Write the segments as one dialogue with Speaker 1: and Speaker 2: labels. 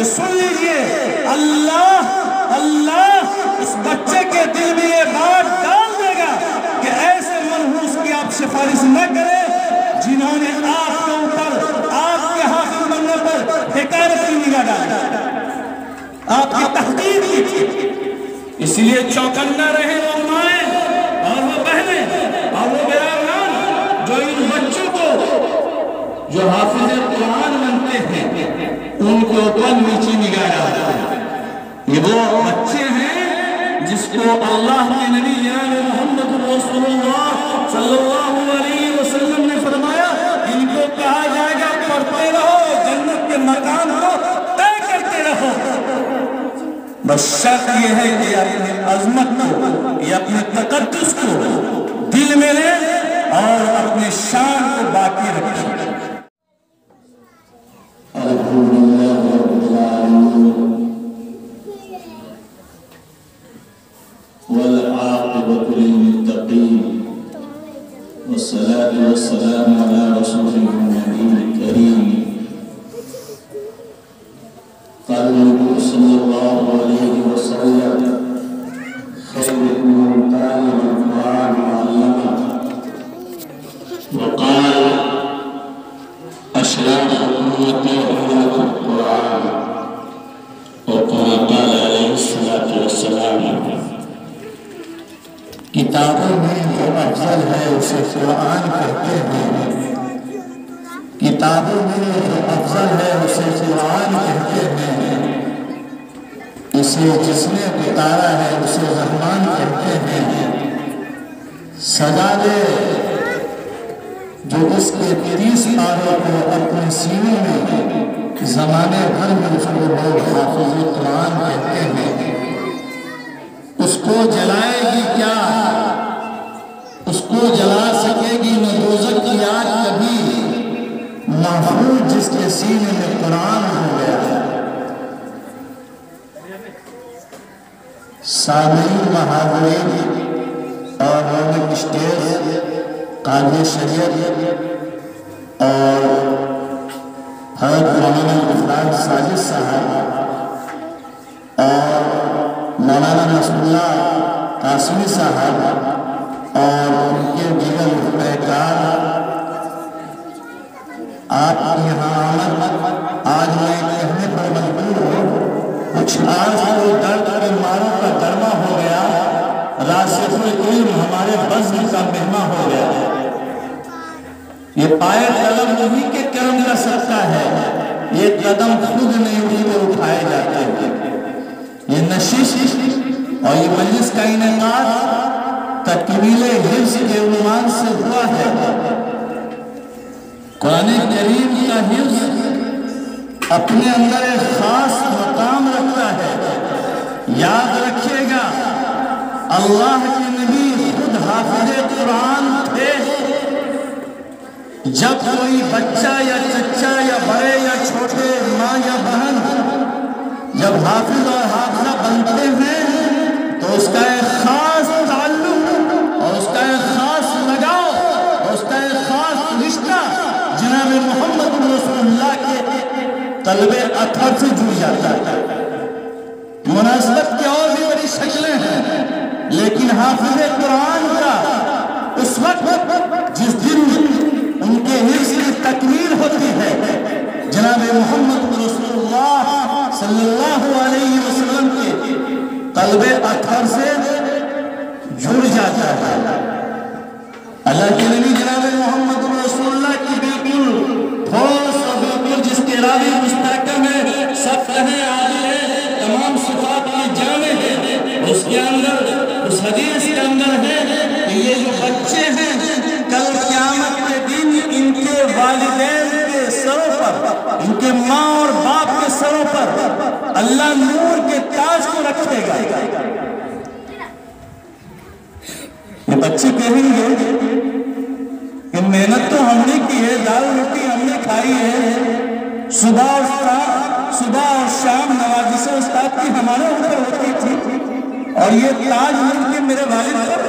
Speaker 1: کہ سن لیجئے اللہ اس بچے کے دل میں یہ بات ڈال دے گا کہ ایسے منحوس کی آپ سفارش نہ کریں جنہوں نے آپ کے اوپر آپ کے حاکم بننے پر حکایت کی نگاہ ڈالی، آپ کی تحقیر کی تھی۔ اس لیے چوکنا رہے وہ مائیں اور وہ بہنیں اور وہ بیرامان جو ان بچوں کو جو حافظ قرآن بنتے ہیں ان کو اوپر نیچی نگاہ ڈالتے ہیں۔ یہ وہ بچے ہیں جس کو اللہ کے نبی جناب محمد رسول اللہ صلی اللہ علیہ وسلم نے فرمایا ان کو کہا جائے گا پڑھتے رہو، جنت کے مکان کو طے کرتے رہو، بس شرط یہ ہے کہ اپنی عظمت کو یا اپنے تقدس کو دل میں لے اور اپنے شان کو باقی رکھیں۔
Speaker 2: والعاقبة للمتقين والصلاة والسلام على رسوله النبي الكريم قال النبي صلى الله عليه وسلم خيركم من تعلم القرآن وعلمه وقال أشراف أمتي أهل القرآن وكما قال عليه الصلاة والسلام کتابوں میں جو افضل ہے اسے قرآن کہتے ہیں، کتابوں میں جو افضل ہے اسے قرآن کہتے ہیں، اسے جس نے اتارا ہے اسے رحمان کہتے ہیں، سزا دے جو اس کے 30 پاروں کو اپنے سینے میں زمانے بھر میں اس کو لوگ حافظ قرآن کہتے ہیں، اس کو جلائے گی کیا؟ اس کو جلا سکے گی نہ دوزخ کی آگ کبھی، محفوظ جس کے سینے میں قرآن ہو گیا۔ سامعین محاضرین اور رونق اسٹیج قاضی شریعت اور حضرت مولانا غفران ساجد صاحب اور مولانا نصر اللہ قاسمی صاحب اور ان کے دیگر مفتیکار، آپ کی یہاں آمد آج میں کہنے پر مجبور ہوں، کچھ آج کو درد کے ماروں کا درمہ ہو گیا، راسخ العلم ہمارے بزم کا مہمہ ہو گیا۔ یہ پائے قدم نہیں کہ کرم کا سکتا ہے، یہ قدم خود نہیں اٹھے اٹھائے جاتے ہیں۔ یہ نشش اور یہ مجلس کا انعقاد تکمیل حفظ کے عنوان سے ہوا ہے۔ قرآن کریم کا حفظ اپنے اندر ایک خاص مقام رکھتا ہے۔ یاد رکھیے گا اللہ کے نبی خود حافظ قرآن تھے۔ جب کوئی بچہ یا چچا یا بڑے یا چھوٹے، ماں یا بہن جب حافظ اور حافظہ بنتے ہیں تو اس کا ایک خاص تعلق اور اس کا ایک خاص لگاؤ اور اس کا ایک خاص رشتہ جناب محمد رسول اللہ کے قلب اطہر سے جڑ جاتا ہے۔ مناسبت کی اور بھی بڑی شکلیں ہیں، لیکن حافظ قرآن کا اس وقت جس دن ان کے حفظ کی تکمیل ہوتی ہے، جناب محمد رسول اللہ صلی اللہ علیہ وسلم کے قلب اطہر سے جڑ جاتا ہے۔ اللہ کے نبی جناب محمد رسول اللہ کی بالکل ٹھوس اور بالکل جس کے راوی مستحکم ہے، سب کہیں عادل ہے، تمام صفات کی جامع ہے، اس کے اندر اس حدیث کے اندر ہے کہ یہ جو بچے ہیں کل قیامت کے دن ان کے والدین کے سروں پر، ان کے ماں اور باپ کے سروں پر اللہ نور کے تاج کو رکھے گا۔ یہ بچے کہیں گے کہ محنت تو ہم نے کی ہے، دال روٹی ہم نے کھائی ہے، صبح اور شام نوازش استاد کی ہمارے اوپر ہوتی تھی، اور یہ تاج مل کے میرے والدین پر۔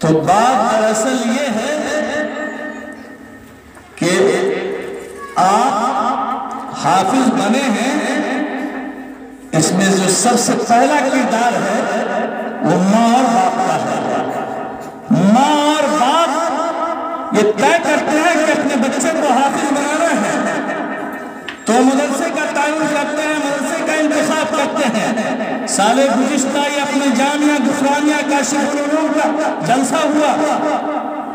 Speaker 2: تو بات دراصل یہ ہے کہ
Speaker 1: آپ حافظ بنے ہیں، اس میں جو سب سے پہلا کردار ہے وہ ماں اور باپ کا ہے۔ ماں اور باپ یہ طے کرتے ہیں کہ اپنے بچے کو حافظ بنانا ہے تو مدرسے کا تعین کرتے ہیں، مدرسے کا انتخاب کرتے ہیں۔ سال گزشتہ یہ اپنے جامعہ غفرانیہ کاشف العلوم کا جلسہ ہوا،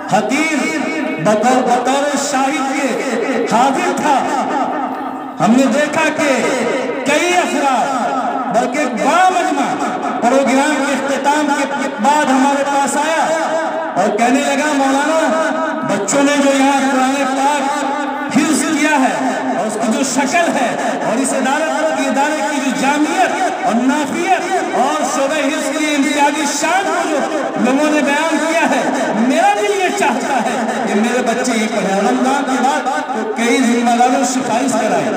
Speaker 1: خطیب بطور شاہد کے حاضر تھا۔ ہم نے دیکھا کہ کئی افراد بلکہ بڑا مجمع پروگرام کے اختتام کے بعد ہمارے پاس آیا اور کہنے لگا مولانا بچوں نے جو یہاں قرآن پاک حفظ کیا ہے اور اس کی جو شکل ہے اور اس ادارے کی جو جامعیت اور نافیت اور شعبہ حفظ کی امتیازی شان کو جو لوگوں نے بیان کیا ہے، میرا دل یہ چاہتا ہے کہ میرے بچے ہی پڑھیں۔ رمضان کے بعد تو کئی ذمہ داروں سفارش کرائے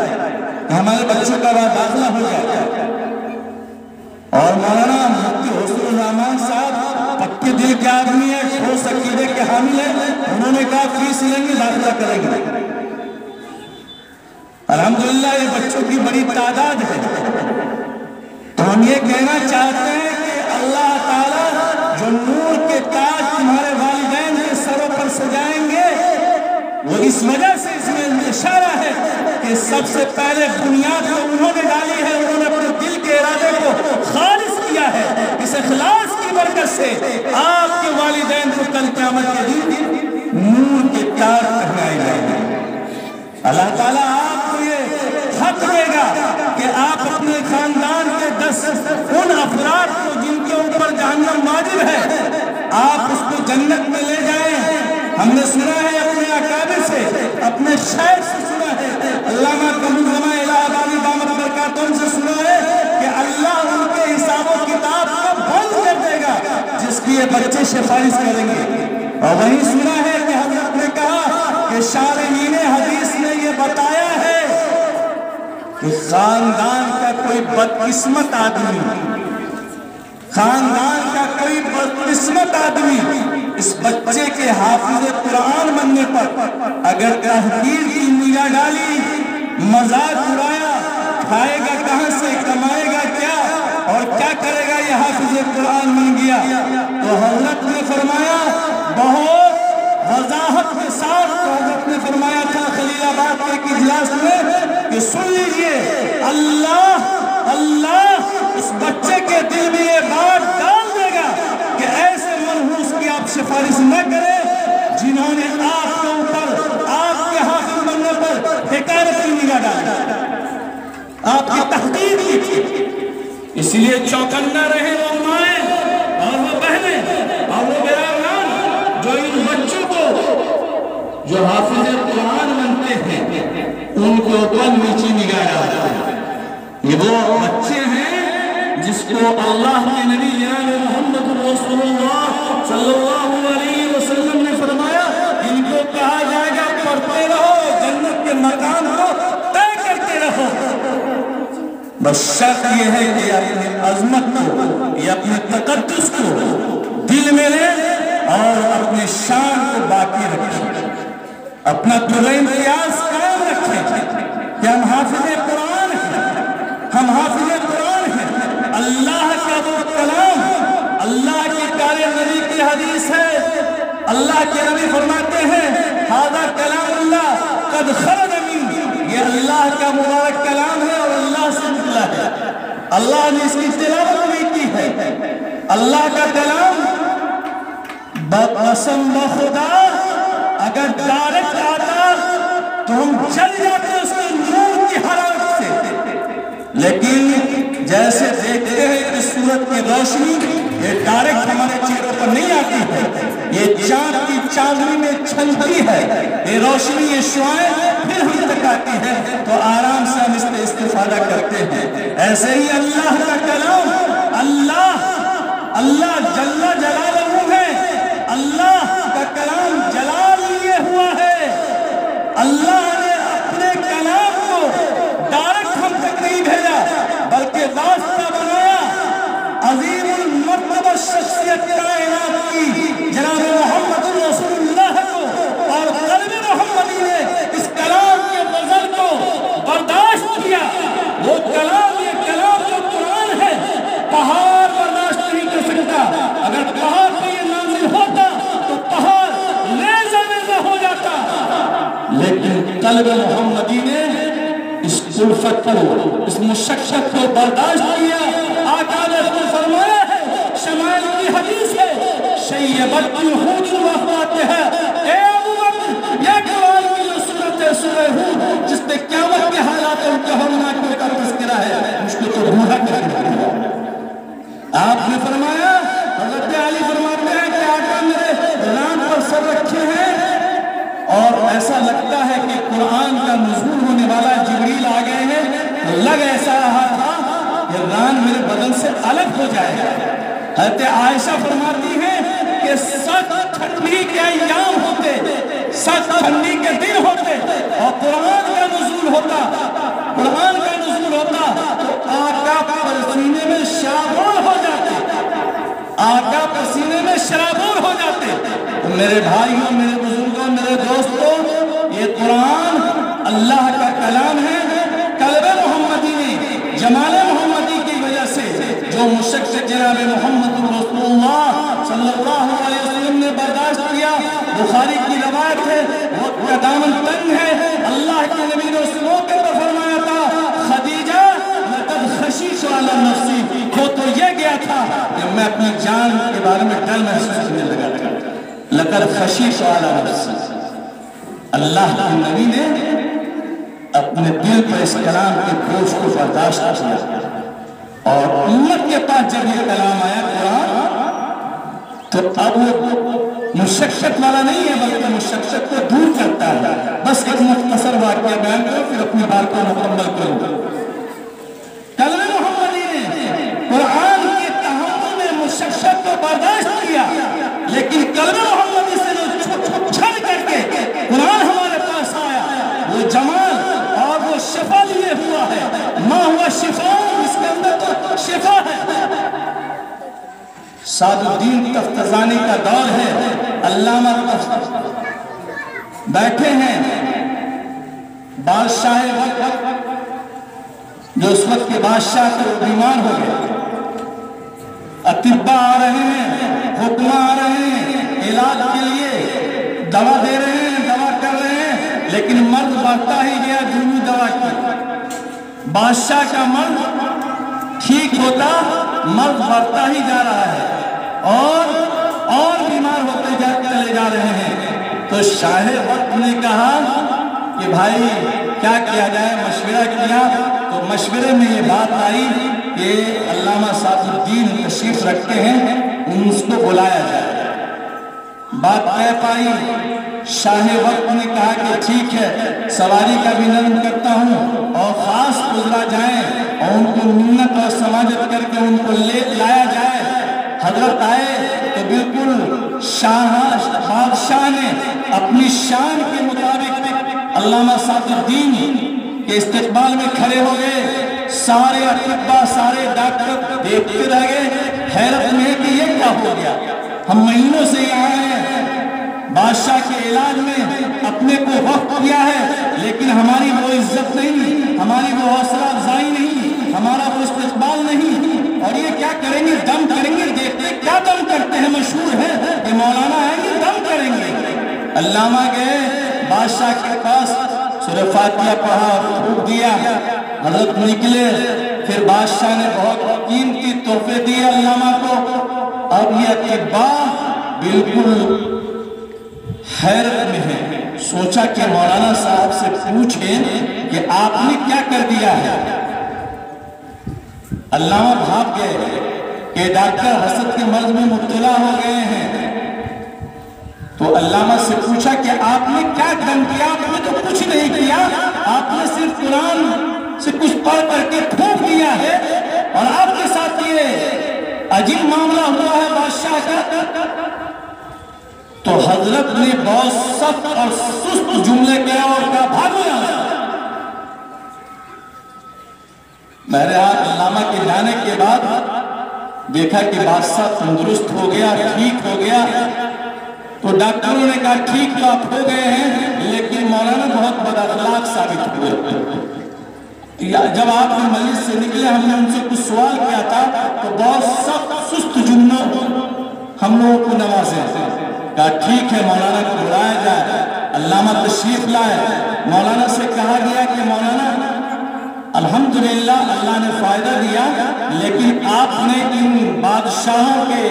Speaker 1: ہمارے بچوں کا داخلہ ہو جائے۔ اور مولانا مفتی حسن الرحمان صاحب پکے دل کے آدمی ہے، ٹھوس عقیدے کے حامل ہیں، انہوں نے کہا فیس لیں گے، داخلہ کریں گے۔ الحمدللہ یہ بچوں کی بڑی تعداد ہے۔ تو ہم یہ کہنا چاہتے ہیں کہ اللہ تعالیٰ جو نور کے تاج تمہارے والدین کے سروں پر سجائیں گے، وہ اس وجہ سے اس میں اشارہ ہے کہ سب سے پہلے بنیاد تو انہوں نے ڈالی ہے، انہوں نے اپنے دل کے ارادے کو خالص کیا ہے۔ اس اخلاص کی برکت سے آپ کے والدین کو کل قیامت کے دن نور کے تاج پہنائے جائیں گے۔ اللہ تعالیٰ آپ کو یہ حق دے گا کہ آپ اپنے خاندان کے 10 ان افراد کو جن کے اوپر جہنم واجب ہے، آپ اس کو جنت میں لے جائیں۔ ہم نے سنا ہے اپنے اکابر سے، اپنے شیخ سے سنا ہے، علامہ قمرزمہ الہ آبادی دامت برکاتہم سے سنا ہے کہ اللہ ان کے حساب و کتاب کو بند کر دے گا جس کی یہ بچے سفارش کریں گے۔ اور وہیں سنا ہے کہ حضرت نے کہا کہ شارحین حدیث نے یہ بتایا ہے کہ خاندان کا کوئی بدقسمت آدمی، خاندان کا کوئی بدقسمت آدمی اس بچے کے حافظ قرآن بننے پر اگر تحقیر کی نگاہ ڈالی، مذاق اڑایا، کھائے گا کہاں سے، کمائے گا کیا اور کیا کرے گا یہ حافظ قرآن بن گیا، تو حضرت نے فرمایا بہت وضاحت کے ساتھ، حضرت نے فرمایا تھا خلیل آباد کے ایک اجلاس میں کہ سن لیجئے، اللہ اس بچے کے دل میں یہ بات ڈال دے گا کہ ایسے منحوس کی آپ سفارش نہ کریں جنہوں نے آپ کے اوپر، آپ کے حافظ بننے پر حکایت کی نگاہ ڈالی، آپ کی تحقیر کی۔ اس لیے چوکنا رہے وہ مائیں اور وہ بہنیں اور وہ بیراغان جو ان بچوں کو جو حافظ قرآن بنتے ہیں ان کے اوپر نیچی نگاہ ڈالتے ہیں۔ یہ وہ بچے ہیں جس کو اللہ کے نبی جناب محمد رسول اللہ صلی اللہ علیہ وسلم نے فرمایا ان کو کہا جائے گا پڑھتے رہو، جنت کے مقام کو طے کرتے رہو، بس شرط یہ ہے کہ اپنی عظمت کو یا اپنے تقدس کو دل میں لیں اور اپنے شان کو باقی رکھیں، اپنا طلوع امتیاز قائم رکھیں کہ ہم حافظ قرآن ہیں، ہم حافظ قرآن ہیں۔ اللہ کا وہ کلام، اللہ کی پیارے نبی کی حدیث ہے، اللہ کے نبی فرماتے ہیں ھذا کلام اللہ قد خرج من، یہ اللہ کا مبارک کلام ہے اور اللہ سے نکلا ہے، اللہ نے اس کی تلاوت بھی کی ہے۔ اللہ کا کلام قسم بخدا اگر ڈائریکٹ آتا تو ہم چل جاتے اس کے نور کی حرارت سے، لیکن جیسے دیکھتے ہیں کہ سورج کی روشنی یہ ڈائریکٹ ہمارے چہروں پر نہیں آتی ہے، یہ چاند کی چاندنی میں چھلتی ہے، یہ روشنی، یہ شعائیں پھر ہم تک آتی ہے تو آرام سے ہم اس سے استفادہ کرتے ہیں۔ ایسے ہی اللہ کا کلام، اللہ جل جلالہ ہے، اللہ کا کلام جلال لیے ہوا ہے، اللہ نے اپنے کلام کو ڈائریکٹ ہم تک نہیں بھیجا بلکہ واسطہ بنایا عظیم المرتبہ شخصیت کائنات کی جناب محمد رسول اللہ کو، اور قلب محمدی نے اس کلام کے نظر لیکن قلب محمدی نے اس الفت کو، اس مشقت کو برداشت کیا۔ آقا نے خود فرمایا ہے، شمائل کی حدیث ہے، شیبت الہود وفاتہ، اے ابو بکر، یہ قرآن کی جو سورت ہے سورہ ہود، جس میں قیامت کے حالات ان کے ہولناکوں کا تذکرہ ہے، مجھ کو تو بوڑھا کر دیا۔ آپ نے فرمایا، حضرت علی فرماتے ہیں کہ آقا میرے ران پر سر رکھے ہیں اور ایسا لگتا ہے کہ قرآن کا نزول ہونے والا جبریل آ گئے ہیں، لگ ایسا رہا تھا کہ ران میرے بدن سے الگ ہو جائے گا۔ حضرت عائشہ فرماتی ہیں کہ سخت ٹھنڈی کے ایام ہوتے، سخت ٹھنڈی کے دن ہوتے اور قرآن کا نزول ہوتا، قرآن کا نزول ہوتا تو آقا پسینے میں شرابور ہو جاتے، آقا پسینے میں شرابور ہو جاتے۔ تو میرے بھائیوں، میرے بزرگوں، میرے دوستوں، یہ قرآن اللہ کا کلام ہے۔ قلب محمدی نے جمال محمدی کی وجہ سے جو مشقت جناب محمد رسول اللہ صلی اللہ علیہ وسلم نے برداشت کیا، بخاری کی روایت ہے، وقت کا دامن تنگ ہے، اللہ کے نبی نے اس موقع پر فرمایا تھا، خدیجہ لقد خشیت علی نفسی، وہ تو یہ گیا تھا کہ میں اپنی جان کے بارے میں ڈر محسوس کرنے لگا تھا، لقد خشیت علی نفسی۔ اللہ کے نبی نے اپنے دل پر اس کلام کے بوجھ کو برداشت کیا، اور امت کے پاس جب یہ کلام آیا قرآن، تو اب وہ مشقت والا نہیں ہے بلکہ مشقت کو دور کرتا ہے۔ بس ایک مختصر واقعہ بیان کرو پھر اپنی بات کو مکمل کروں۔ قلب محمدی نے قرآن کے تحمل میں مشقت کو برداشت کیا، لیکن قلب محمدی سے جو چھڑ کر کے قرآن ہمارے پاس آیا، وہ جمال اور وہ شفا لیے ہوا ہے۔ ما ہوا شفا، اس کے اندر تو شفا ہے۔ سعد الدین تفتزانی کا دور ہے، علامہ بیٹھے ہیں، بادشاہ وقت جو اس وقت کے بادشاہ تھے وہ بیمار ہو گئے، اطباء آ رہے ہیں، حکماں آ رہے ہیں، علاج کے لیے دوا دے رہے ہیں، دوا کر رہے ہیں، لیکن مرض بڑھتا ہی گیا جنوبی دوا کی۔ بادشاہ کا مرض ٹھیک ہوتا، مرض بڑھتا ہی جا رہا ہے اور بیمار ہوتے چلے جا رہے ہیں۔ تو شاہ وقت نے کہا کہ بھائی کیا کیا جائے، مشورہ کیا تو مشورے میں یہ بات آئی کہ علامہ سعد الدین تشریف رکھتے ہیں، ان کو بلایا جائے۔ بات طے پائی، شاہ وقت نے کہا کہ ٹھیک ہے، سواری کا بھی نرم کرتا ہوں اور خاص گزرا جائیں اور ان کو منت اور سماجت کر کے ان کو لایا جائے۔ حضرت آئے تو بالکل بادشاہ نے اپنی شان کے مطابق علامہ سعد الدین کے استقبال میں کھڑے ہو گئے۔ سارے اطباء، سارے ڈاکٹر دیکھتے رہ گئے، حیرت میں کہ یہ کیا ہو گیا، ہم مہینوں سے یہاں ہیں، بادشاہ کے علاج میں اپنے کو وقت کیا ہے، لیکن ہماری وہ عزت نہیں، ہماری وہ حوصلہ افزائی نہیں، ہمارا وہ استقبال نہیں، اور یہ کیا کریں گے، دم کریں گے، دیکھتے کیا دم کرتے ہیں، مشہور ہے کہ مولانا آئیں گے دم کریں گے۔ علامہ گئے بادشاہ کے پاس، سورہ فاتحہ پڑھا اور پھونک دیا، حضرت نکلے، پھر بادشاہ نے بہت قیمتی تحفے دیے علامہ کو۔ اب یہ اطباء بالکل حیرت میں ہے، سوچا کہ مولانا صاحب سے پوچھیں کہ آپ نے کیا کر دیا ہے۔ علامہ بھاگ گئے کہ ڈاکٹر حسد کے مرض میں مبتلا ہو گئے ہیں۔ تو علامہ سے پوچھا کہ آپ نے کیا دم کیا، آپ نے تو کچھ نہیں کیا، آپ نے صرف قرآن سے کچھ پڑھ کر کے پھونک دیا ہے اور آپ کے ساتھ یہ عجیب معاملہ ہوا ہے بادشاہ کا۔ تو حضرت نے بہت سخت اور سست جملے کہے اور کہا بھاگو یہاں سے۔ میرے ہاتھ علامہ کے جانے کے بعد دیکھا کہ بادشاہ تندرست ہو گیا، ٹھیک ہو گیا، تو ڈاکٹروں نے کہا ٹھیک تو آپ ہو گئے ہیں لیکن مولانا بہت بد اخلاق ثابت ہوئے۔ جب آپ نے مجلس سے نکلے ہم نے ان سے کچھ سوال کیا تھا تو بہت سخت سست جملوں ہم لوگوں کو نوازے۔ کہا ٹھیک ہے مولانا کو بلایا جائے، علامہ تشریف لائے، مولانا سے کہا گیا کہ مولانا الحمدللہ اللہ نے فائدہ دیا، لیکن آپ نے ان بادشاہوں کے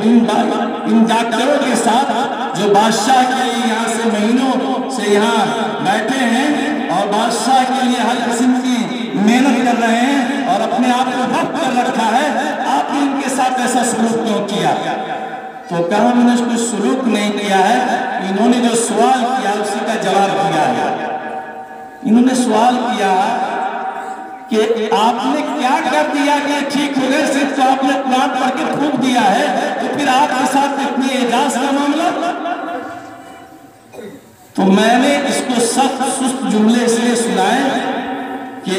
Speaker 1: ان ڈاکٹروں کے ساتھ جو بادشاہ کے لیے یہاں سے مہینوں سے یہاں بیٹھے ہیں اور بادشاہ کے لیے ہر قسم کی محنت کر رہے ہیں اور اپنے آپ کو وقف کر رکھا ہے، آپ نے ان کے ساتھ ایسا سلوک کیوں کیا؟ تو کہا میں نے کوئی سلوک نہیں کیا ہے، انہوں نے جو سوال کیا اسی کا جواب دیا ہے۔ انہوں نے سوال کیا کہ آپ نے کیا کر دیا کہ ٹھیک ہو گئے؟ صرف تو آپ نے قرآن پڑھ کے پھونک دیا ہے، تو پھر آپ کے ساتھ اتنی اعجاز کا معاملہ؟ تو میں نے اس کو سخت سست جملے اس لیے سنائے کہ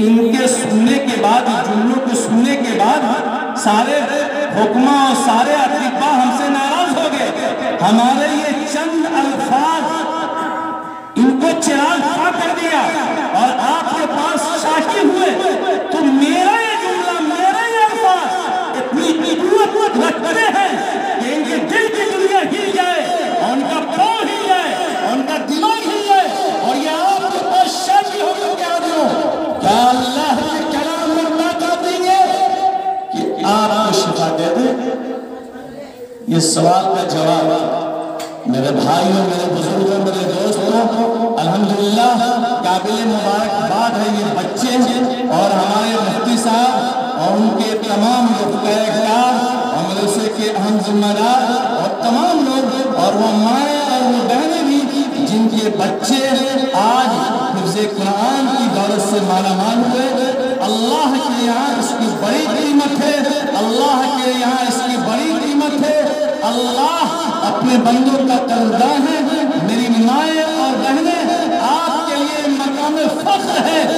Speaker 1: ان کے سننے کے بعد، جملوں کو سننے کے بعد سارے حکماں اور سارے اطباء ہم سے ناراض ہو گئے۔ ہمارے یہ چند الفاظ ان کو چراغ کھا کر دیا اور آپ کے پاس شاکی ہوئے، تو میرا یہ جملہ، میرا یہ الفاظ اتنی قوت رکھتے ہیں کہ ان کے دل کی دنیا ہل جائے اور ان کا پاؤں ہل جائے اور ان کا دماغ ہل جائے اور یہ آپ کے پاس شاکی ہو کر کے آ جاؤ، کیا اللہ کے کلام میں بتا دیں گے کہ آپ کو شفا دے دیں؟ یہ سوال کا جواب میرے بھائیوں، میرے بزرگوں، میرے دوستوں، الحمدللہ قابل مبارکباد ہے یہ بچے اور ہمارے مفتی صاحب اور ان کے تمام کار اور مدرسے کے اہم ذمہ دار اور تمام لوگ اور وہ مائیں اور وہ بہنیں بھی جن کے بچے آج حفظ قرآن کی دولت سے مالا مال ہوئے۔ اللہ کے یہاں اس کی بڑی قیمت ہے، اللہ کے یہاں اس کی بڑی قیمت ہے۔ اللہ اپنے بندوں کا قدردان ہے۔ میری مائیں اور بہنیں، آپ کے لیے مقام فخر ہے